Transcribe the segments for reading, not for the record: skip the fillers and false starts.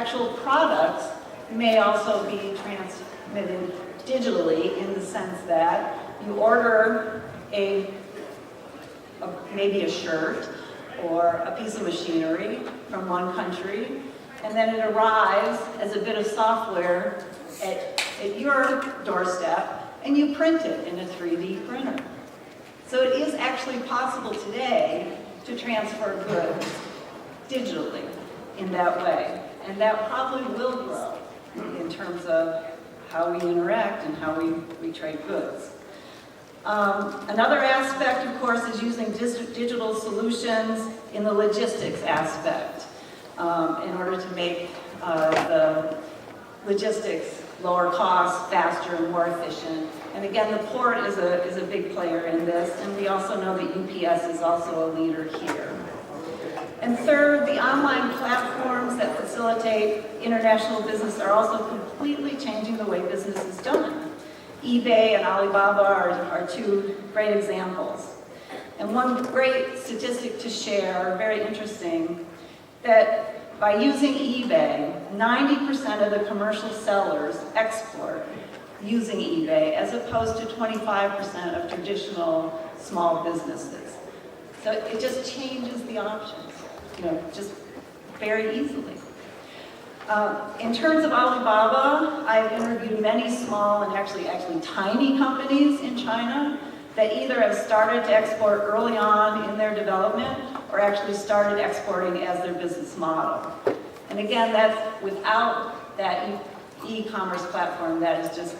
actual products may also be transmitted digitally in the sense that you order maybe a shirt or a piece of machinery from one country, and then it arrives as a bit of software at your doorstep, and you print it in a 3D printer. So it is actually possible today to transfer goods digitally in that way, and that probably will grow in terms of how we interact and how we trade goods. Another aspect, of course, is using digital solutions in the logistics aspect in order to make the logistics lower cost, faster, and more efficient. And again, the port is a big player in this, and we also know that UPS is also a leader here. And third, the online platforms that facilitate international business are also completely changing the way business is done. eBay and Alibaba are two great examples. And one great statistic to share, very interesting, that by using eBay, 90% of the commercial sellers export using eBay, as opposed to 25% of traditional small businesses. So it just changes the options, just very easily. In terms of Alibaba, I've interviewed many small and actually tiny companies in China that either have started to export early on in their development or actually started exporting as their business model. And again, that's without that e-commerce platform, that is just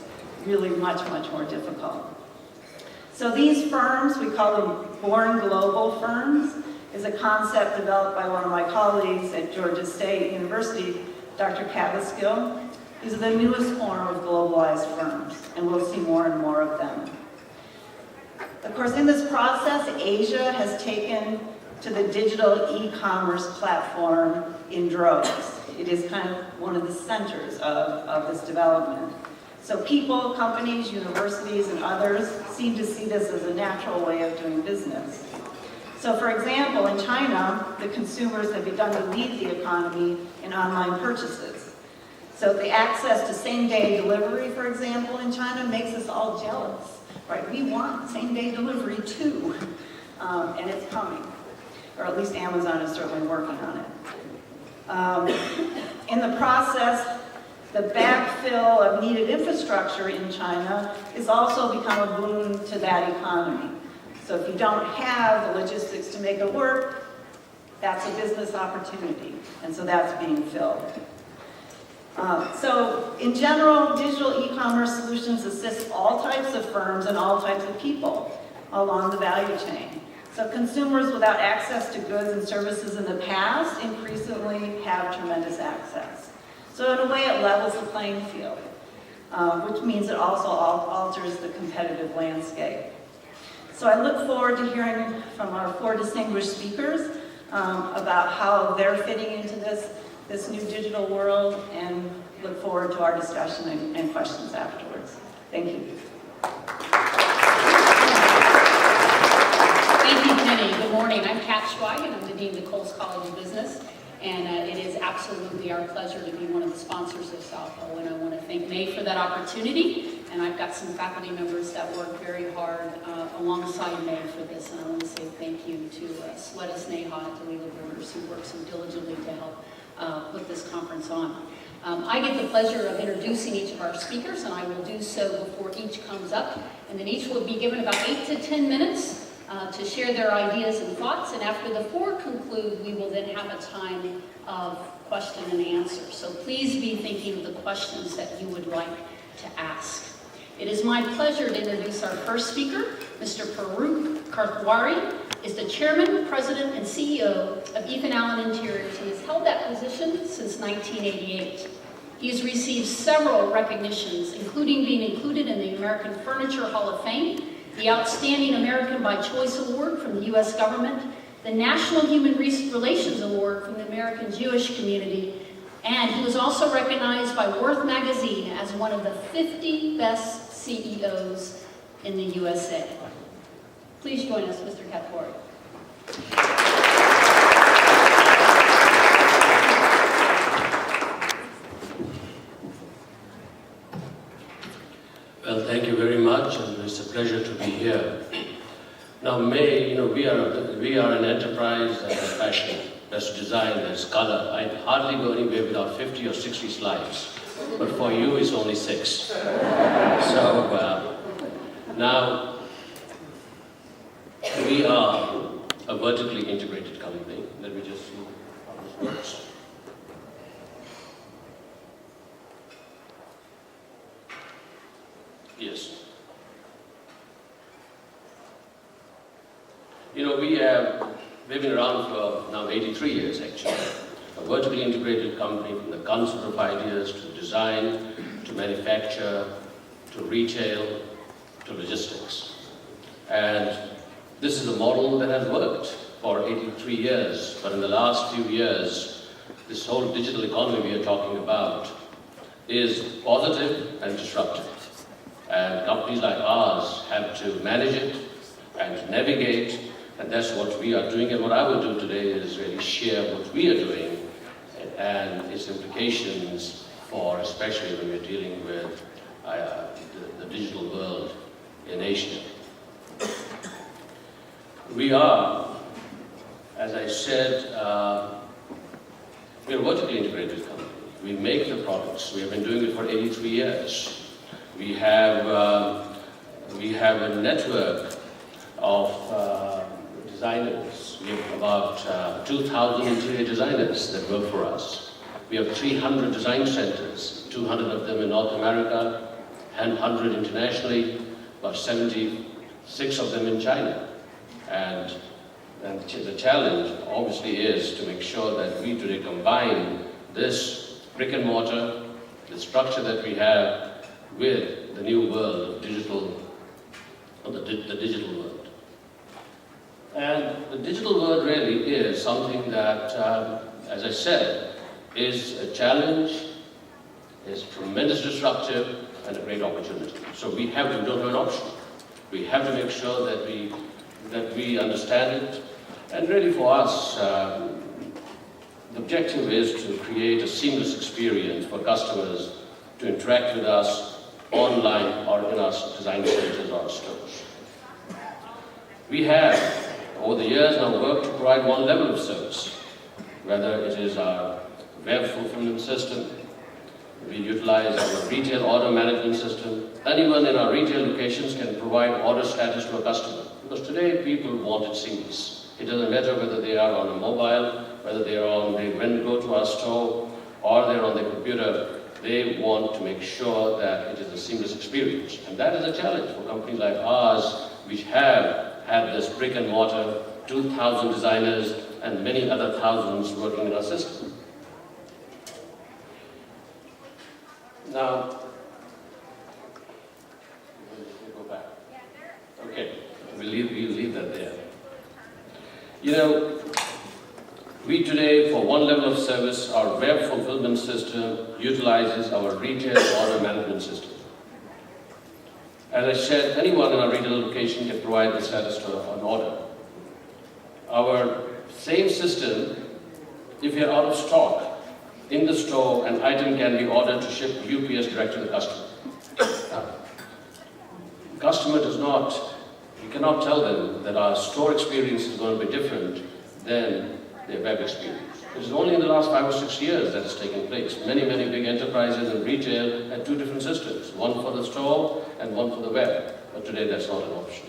really much more difficult. So these firms, we call them born global firms, is a concept developed by one of my colleagues at Georgia State University, Dr. Cavaskill. These are the newest form of globalized firms, and we'll see more and more of them. Of course, in this process, Asia has taken to the digital e-commerce platform in droves. It is kind of one of the centers of this development. So people, companies, universities, and others seem to see this as a natural way of doing business. So for example, in China, the consumers have begun to lead the economy in online purchases. So the access to same-day delivery, for example, in China makes us all jealous, right? We want same-day delivery too, and it's coming. Or at least Amazon is certainly working on it. In the process, the backfill of needed infrastructure in China has also become a boon to that economy. So if you don't have the logistics to make it work, that's a business opportunity, and so that's being filled. So in general, digital e-commerce solutions assist all types of firms and all types of people along the value chain. So consumers without access to goods and services in the past increasingly have tremendous access. So in a way, it levels the playing field, which means it also alters the competitive landscape. So I look forward to hearing from our four distinguished speakers about how they're fitting into this new digital world, and look forward to our discussion and questions afterwards. Thank you. Thank you, Jenny. Good morning. I'm Kat Schweig, and I'm the Dean of the Coles College of Business. And it is absolutely our pleasure to be one of the sponsors of SAUPO, and I want to thank May for that opportunity. And I've got some faculty members that work very hard alongside May for this, and I want to say thank you to Swetis Neha at Dalila Borders, who work so diligently to help put this conference on. I get the pleasure of introducing each of our speakers, and I will do so before each comes up, and then each will be given about 8 to 10 minutes to share their ideas and thoughts, and after the four conclude, we will then have a time of question and answer. So please be thinking of the questions that you would like to ask. It is my pleasure to introduce our first speaker. Mr. Farooq Karthwari is the Chairman, President, and CEO of Ethan Allen Interiors, and has held that position since 1988. He has received several recognitions, including being included in the American Furniture Hall of Fame, the Outstanding American by Choice Award from the U.S. government, the National Human Relations Award from the American Jewish community, and he was also recognized by Worth Magazine as one of the 50 best CEOs in the USA. Please join us, Mr. Karthwari. it's color. I'd hardly go anywhere without 50 or 60 slides. But for you, it's only 6. So now, we are a vertically integrated company. Let me just see how this works. Yes. You know, we've been around for now 83 years, actually. A vertically integrated company from the concept of ideas to design, to manufacture, to retail, to logistics. And this is a model that has worked for 83 years, but in the last few years, this whole digital economy we are talking about is positive and disruptive. And companies like ours have to manage it and navigate, and that's what we are doing. And what I will do today is really share what we are doing and its implications for, especially when we're dealing with the digital world in Asia. We are, as I said, we're a vertically integrated company. We make the products. We have been doing it for 83 years. We have a network of designers. We have about 2,000 interior designers that work for us. We have 300 design centers, 200 of them in North America, and 100 internationally, about 76 of them in China. And the challenge obviously is to make sure that we today combine this brick and mortar, the structure that we have, with the new world of digital, the digital world. And the digital world really is something that, as I said, is a challenge, is tremendous disruptive, and a great opportunity. So we don't have an option. We have to make sure that we understand it. And really for us, the objective is to create a seamless experience for customers to interact with us online or in our design centers or stores. We have, over the years, now worked to provide one level of service, whether it is our web fulfillment system, we utilize our retail order management system. Anyone in our retail locations can provide order status to a customer, because today people want it seamless. It doesn't matter whether they are on a mobile, whether they go to our store, or they're on their computer. They want to make sure that it is a seamless experience. And that is a challenge for companies like ours, which have had this brick and mortar, 2,000 designers, and many other thousands working in our system. Now, go back. Okay, we'll leave that there. You know, we today, for one level of service, our web fulfillment system utilizes our retail order management system. As I said, anyone in our retail location can provide the status to an order. Our same system, if you're out of stock in the store, an item can be ordered to ship UPS direct to the customer. The customer you cannot tell them that our store experience is going to be different than their web experience. It is only in the last 5 or 6 years that has taken place. Many big enterprises in retail had 2 different systems, one for the store and one for the web. But today that's not an option.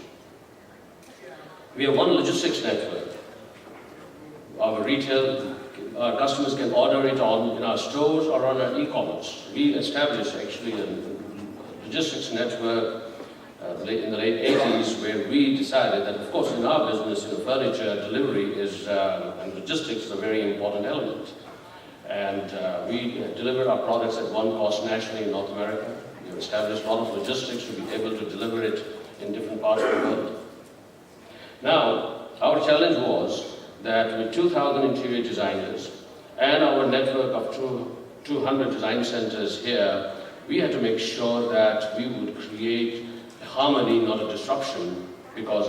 We have one logistics network. Our customers can order it in our stores or on our e-commerce. We established actually a logistics network in the late 80s, where we decided that, of course, in our business, furniture delivery and logistics is a very important element. And we deliver our products at one cost nationally in North America. We've established a lot of logistics to be able to deliver it in different parts of the world. Now, our challenge was that with 2,000 interior designers and our network of 200 design centers here, we had to make sure that we would create harmony, not a disruption, because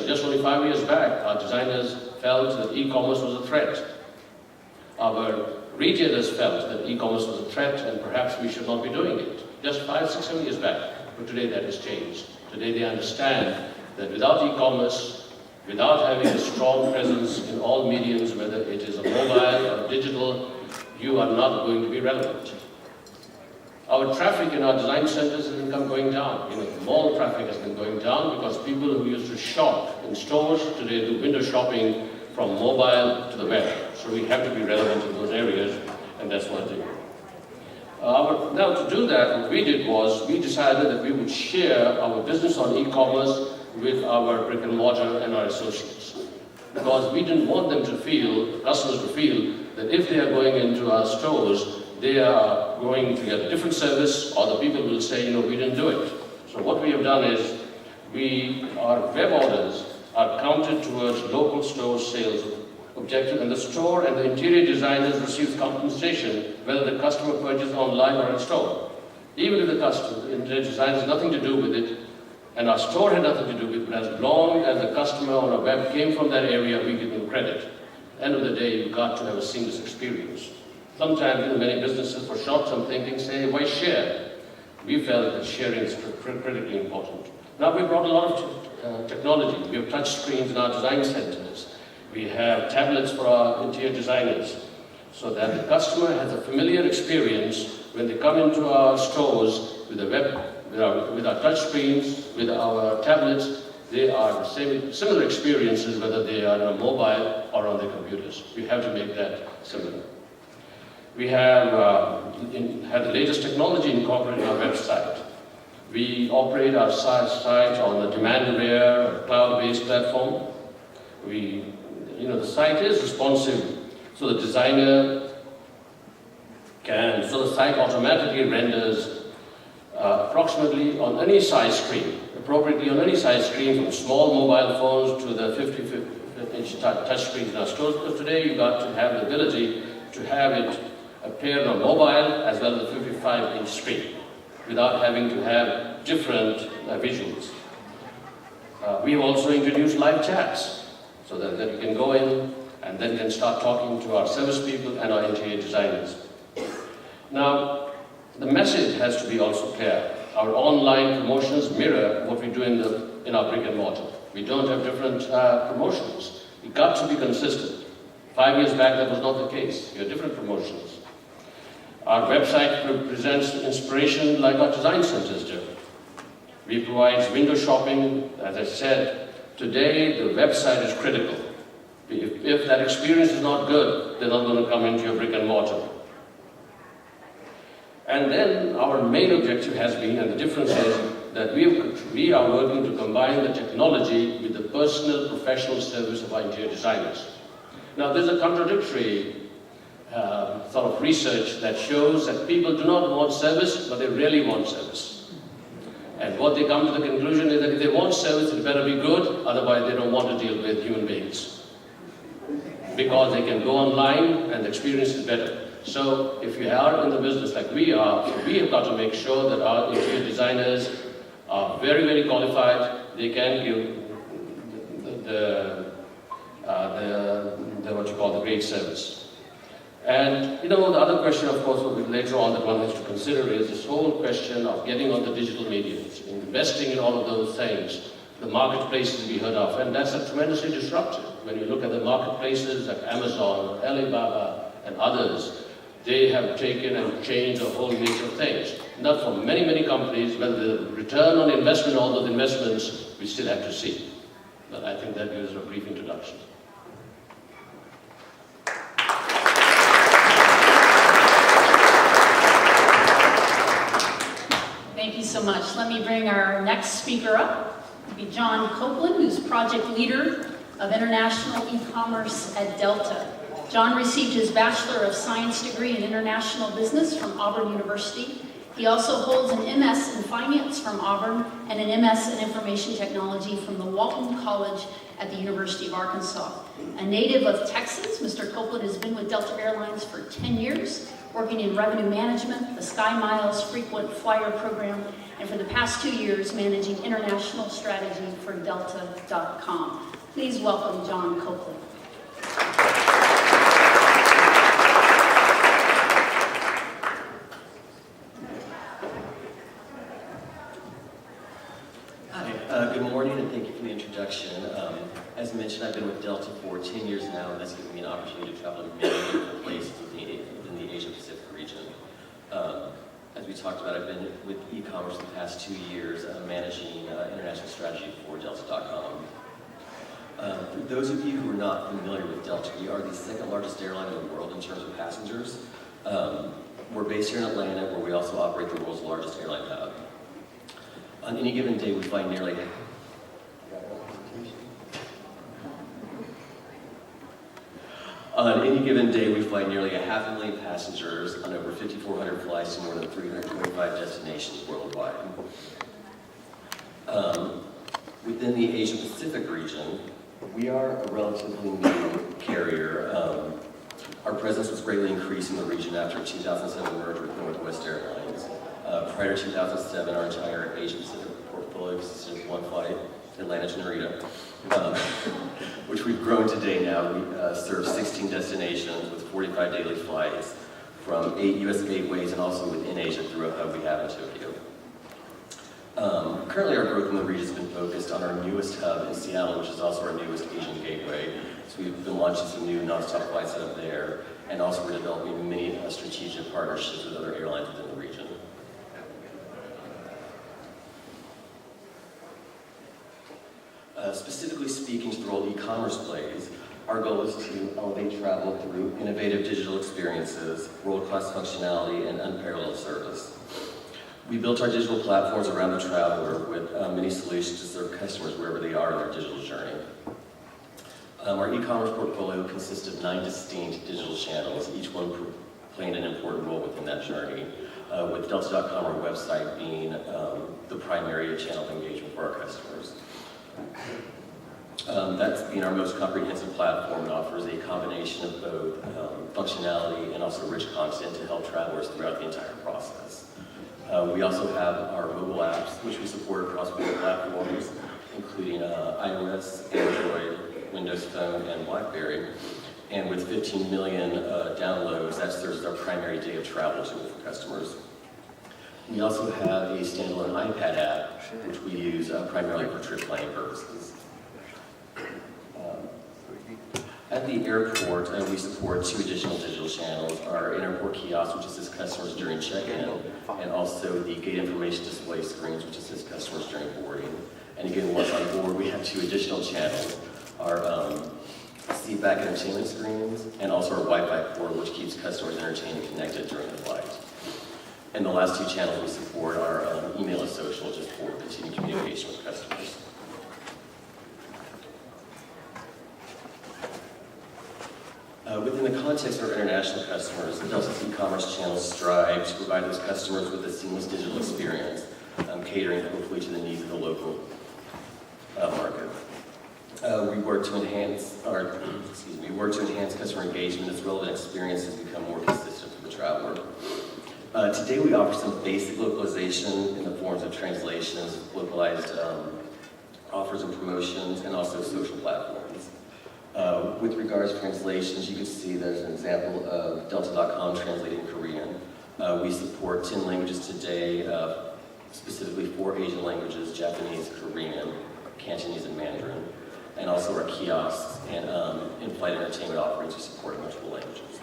just only 5 years back, our designers felt that e-commerce was a threat. Our retailers felt that e-commerce was a threat and perhaps we should not be doing it. Just 5, 6, 7 years back. But today that has changed. Today they understand that without e-commerce, Without having a strong presence in all mediums, whether it is a mobile or digital, you are not going to be relevant. Our traffic in our design centers has been going down. The mall traffic has been going down because people who used to shop in stores today do window shopping from mobile to the web. So we have to be relevant in those areas, and that's one thing. Now to do that, what we did was we decided that we would share our business on e-commerce with our brick and mortar and our associates. Because we didn't want them to feel, customers to feel, that if they are going into our stores, they are going to get a different service, or the people will say, we didn't do it. So what we have done is, our web orders are counted towards local store sales objective, and the store and the interior designers receive compensation whether the customer purchases online or in store. Even if the interior design has nothing to do with it, and our store had nothing to do with it, but as long as the customer on our web came from that area, we give them credit. End of the day, you've got to have a seamless experience. Sometimes, many businesses, for short-term thinking, say, why share? We felt that sharing is critically important. Now, we brought a lot of technology. We have touch screens in our design centers. We have tablets for our interior designers, so that the customer has a familiar experience when they come into our stores with the web, with our touch screens, with our tablets. They are the same, similar experiences whether they are on a mobile or on their computers. We have to make that similar. We have had the latest technology incorporated in our website. We operate our site on a Demandware, cloud-based platform. The site is responsive, so the site automatically renders approximately on any size screen, appropriately on any size screen, from small mobile phones to the 50-inch touch screens in our stores. Because today you've got to have the ability to have it appear on mobile as well as a 55-inch screen without having to have different visuals. We have also introduced live chats so that you can go in and then can start talking to our service people and our interior designers. Now, the message has to be also clear. Our online promotions mirror what we do in our brick and mortar. We don't have different promotions. We've got to be consistent. 5 years back, that was not the case. We have different promotions. Our website presents inspiration like our design centers do. We provide window shopping. As I said, today the website is critical. If that experience is not good, they're not going to come into your brick and mortar. And then our main objective has been, and the difference is, that we are working to combine the technology with the personal, professional service of our interior designers. Now, there's a contradictory sort of research that shows that people do not want service, but they really want service. And what they come to the conclusion is that if they want service, it better be good, otherwise they don't want to deal with human beings. Because they can go online and the experience is better. So if you are in the business like we are, we have got to make sure that our interior designers are very, very qualified. They can give the great service. And the other question, of course, later on that one has to consider is this whole question of getting on the digital mediums, investing in all of those things, the marketplaces we heard of, and that's tremendously disruptive. When you look at the marketplaces like Amazon, Alibaba, and others, they have taken and changed the whole nature of things. Not for many, many companies, but the return on investment, all those investments, we still have to see. But I think that gives a brief introduction. Thank you so much. Let me bring our next speaker up. It'll be John Copeland, who's project leader of international e-commerce at Delta. John received his Bachelor of Science degree in International Business from Auburn University. He also holds an MS in Finance from Auburn and an MS in Information Technology from the Walton College at the University of Arkansas. A native of Texas, Mr. Copeland has been with Delta Airlines for 10 years, working in revenue management, the Sky Miles frequent flyer program, and for the past 2 years, managing international strategy for Delta.com. Please welcome John Copeland. Good morning, and thank you for the introduction. As mentioned, with e-commerce in the past 2 years, managing international strategy for Delta.com. For those of you who are not familiar with Delta, we are the second largest airline in the world in terms of passengers. We're based here in Atlanta, where we also operate the world's largest airline hub. On any given day, we fly nearly On any given day, we fly nearly 500,000 passengers on over 5,400 flights to more than 325 destinations worldwide. Within the Asia-Pacific region, we are a relatively new carrier. Our presence was greatly increased in the region after 2007 merger with Northwest Airlines. Prior to 2007, our entire Asia-Pacific portfolio consisted of one flight, Atlanta to Narita, which we've grown today now. We serve 16 destinations with 45 daily flights from 8 U.S. gateways and also within Asia through a hub we have in Tokyo. Currently, our growth in the region has been focused on our newest hub in Seattle, which is also our newest Asian gateway. So we've been launching some new nonstop flights out of there, and also we're developing many strategic partnerships with other airlines within the region. Specifically speaking to the role e-commerce plays, our goal is to elevate travel through innovative digital experiences, world-class functionality, and unparalleled service. We built our digital platforms around the traveler with many solutions to serve customers wherever they are in their digital journey. Our e-commerce portfolio consists of 9 distinct digital channels, each one playing an important role within that journey, with Delta.com, our website, being the primary channel of engagement for our customers. That's being our most comprehensive platform and offers a combination of both functionality and also rich content to help travelers throughout the entire process. We also have our mobile apps, which we support across 4 platforms, including iOS, Android, Windows Phone, and BlackBerry. And with 15 million downloads, that serves as our primary day of travel tool for customers. We also have a standalone iPad app, which we use primarily for trip planning purposes. At the airport, we support 2 additional digital channels, our in-airport kiosk, which assists customers during check-in, and also the gate information display screens, which assist customers during boarding. And again, once on board, we have 2 additional channels, our seatback entertainment screens, and also our Wi-Fi port, which keeps customers entertained and connected during the flight. And the last 2 channels we support are email and social, just for continued communication with customers. Within the context of our international customers, the Delta's e-commerce channels strive to provide those customers with a seamless digital experience, catering hopefully to the needs of the local market. We work to enhance customer engagement as relevant experiences become more consistent for the traveler. Today we offer some basic localization in the forms of translations, localized offers and promotions, and also social platforms. With regards to translations, you can see there's an example of Delta.com translating Korean. We support 10 languages today, specifically 4 Asian languages: Japanese, Korean, Cantonese, and Mandarin. And also our kiosks and in-flight entertainment offerings we support multiple languages.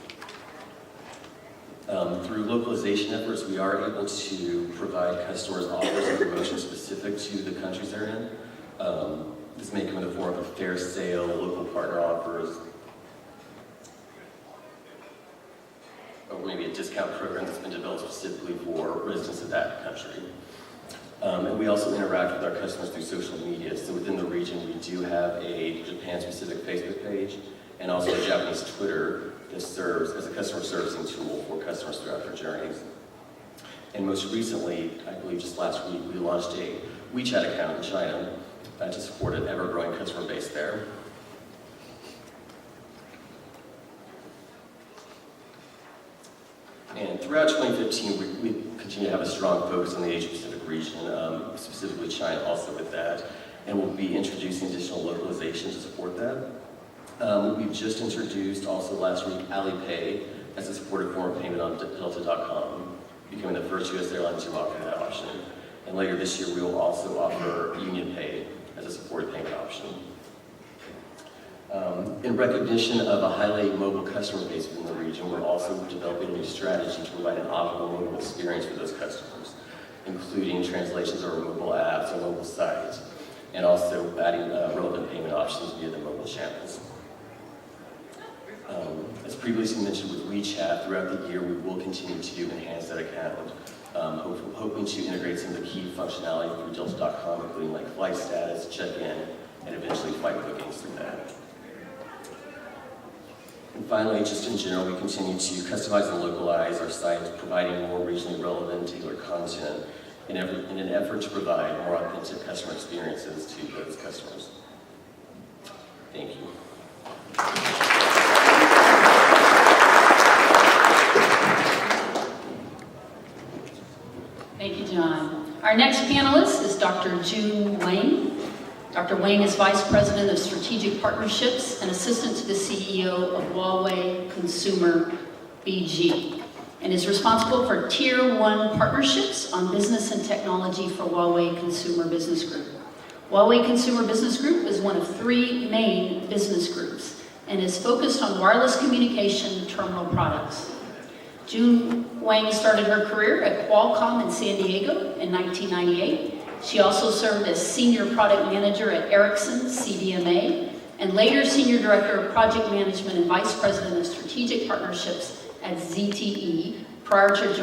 Through localization efforts, we are able to provide customers offers and promotions specific to the countries they're in. This may come in the form of a fair sale, local partner offers, or maybe a discount program that's been developed specifically for residents of that country. And we also interact with our customers through social media. So within the region, we do have a Japan-specific Facebook page and also a Japanese Twitter that serves as a customer servicing tool for customers throughout their journeys. And most recently, I believe just last week, we launched a WeChat account in China to support an ever-growing customer base there. And throughout 2015, we continue to have a strong focus on the Asia-Pacific region, specifically China also with that, and we'll be introducing additional localization to support that. We've just introduced also last week Alipay as a supported form of payment on Delta.com, becoming the first U.S. airline to offer that option. And later this year, we will also offer UnionPay as a supported payment option. In recognition of a highly mobile customer base within the region, we're also developing a new strategy to provide an optimal mobile experience for those customers. including translations of our mobile apps or mobile sites, and also adding relevant payment options via the mobile channels. As previously mentioned with WeChat, throughout the year we will continue to enhance that account, hoping to integrate some of the key functionality through Delta.com, including like flight status, check-in, and eventually flight bookings through that. And finally, just in general, we continue to customize and localize our site, providing more regionally relevant, tailored content in an effort to provide more authentic customer experiences to those customers. Thank you. Thank you, John. Our next panelist is Dr. June Wang. Dr. Wang is Vice President of Strategic Partnerships and Assistant to the CEO of Huawei Consumer BG, and is responsible for Tier 1 partnerships on business and technology for Huawei Consumer Business Group. Huawei Consumer Business Group is one of 3 main business groups and is focused on wireless communication terminal products. June Wang started her career at Qualcomm in San Diego in 1998. She also served as Senior Product Manager at Ericsson CDMA, and later Senior Director of Project Management and Vice President of Strategic Partnerships at ZTE, prior to